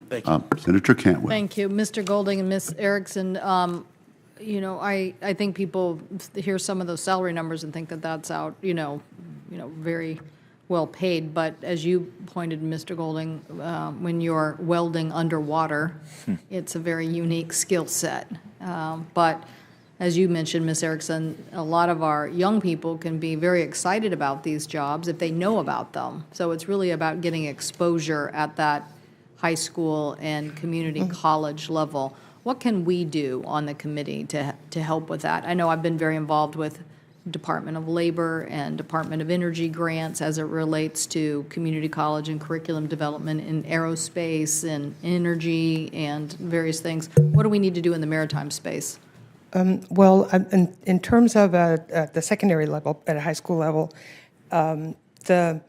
Thank you. Senator Cantwell. Thank you. Mr. Golding and Ms. Erickson, you know, I think people hear some of those salary numbers and think that that's out, very well paid. But as you pointed, Mr. Golding, when you're welding underwater, it's a very unique skill set. But as you mentioned, Ms. Erickson, a lot of our young people can be very excited about these jobs if they know about them. So it's really about getting exposure at that high school and community college level. What can we do on the committee to help with that? I know I've been very involved with Department of Labor and Department of Energy grants as it relates to community college and curriculum development in aerospace and energy and various things. What do we need to do in the maritime space? Well, in terms of the secondary level, at a high school level, the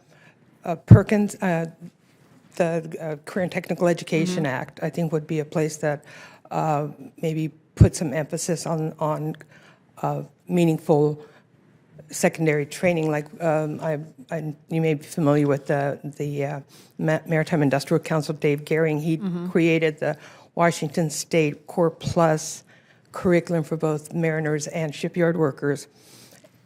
Perkins, the Career and Technical Education Act, I think would be a place that maybe put some emphasis on meaningful secondary training. Like you may be familiar with the Maritime Industrial Council, Dave Gehring. He created the Washington State Core Plus curriculum for both mariners and shipyard workers.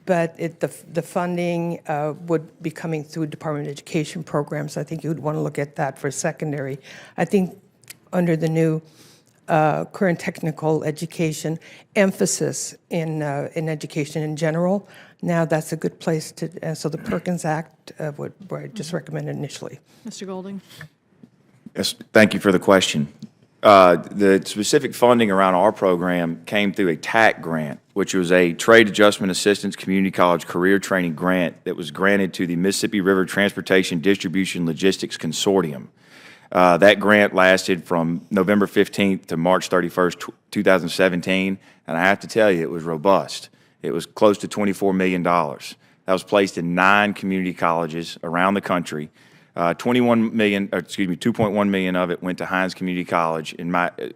But the funding would be coming through Department of Education programs. I think you would want to look at that for secondary. I think under the new Career and Technical Education emphasis in education in general, now that's a good place to, so the Perkins Act would I just recommend initially. Mr. Golding? Yes, thank you for the question. The specific funding around our program came through a TAC grant, which was a Trade Adjustment Assistance Community College Career Training Grant that was granted to the Mississippi River Transportation Distribution Logistics Consortium. That grant lasted from November 15th to March 31st, 2017, and I have to tell you, it was robust. It was close to $24 million. That was placed in 9 community colleges around the country. 2.1 million of it went to Hines Community College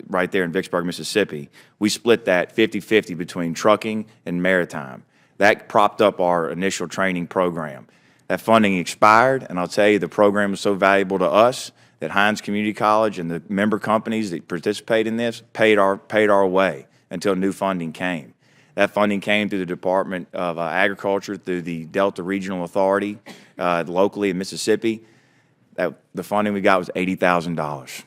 right there in Vicksburg, Mississippi. We split that 50-50 between trucking and maritime. That propped up our initial training program. That funding expired, and I'll tell you, the program was so valuable to us that Hines Community College and the member companies that participate in this paid our way until new funding came. That funding came through the Department of Agriculture, through the Delta Regional Authority locally in Mississippi. The funding we got was $80,000.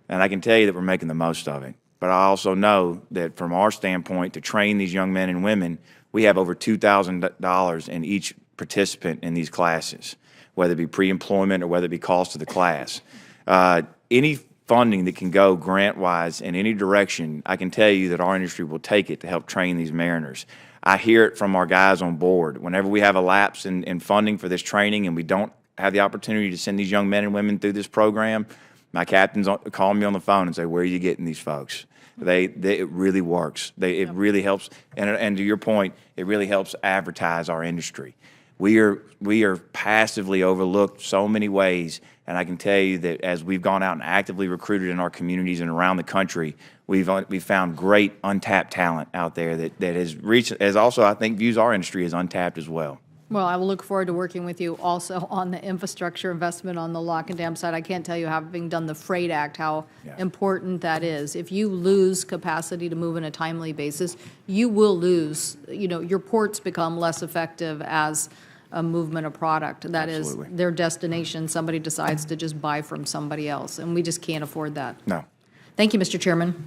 And I can tell you that we're making the most of it. But I also know that from our standpoint, to train these young men and women, we have over $2,000 in each participant in these classes, whether it be pre-employment or whether it be cost of the class. Any funding that can go grant-wise in any direction, I can tell you that our industry will take it to help train these mariners. I hear it from our guys on board. Whenever we have a lapse in funding for this training and we don't have the opportunity to send these young men and women through this program, my captains call me on the phone and say, "Where are you getting these folks?" It really works. It really helps, and to your point, it really helps advertise our industry. We are passively overlooked so many ways, and I can tell you that as we've gone out and actively recruited in our communities and around the country, we've found great untapped talent out there that has also, I think, views our industry as untapped as well. Well, I will look forward to working with you also on the infrastructure investment on the lock and dam side. I can't tell you, having done the Freight Act, how important that is. If you lose capacity to move on a timely basis, you will lose, your ports become less effective as a movement of product. That Absolutely. Is their destination. Somebody decides to just buy from somebody else, and we just can't afford that. No. Thank you, Mr. Chairman.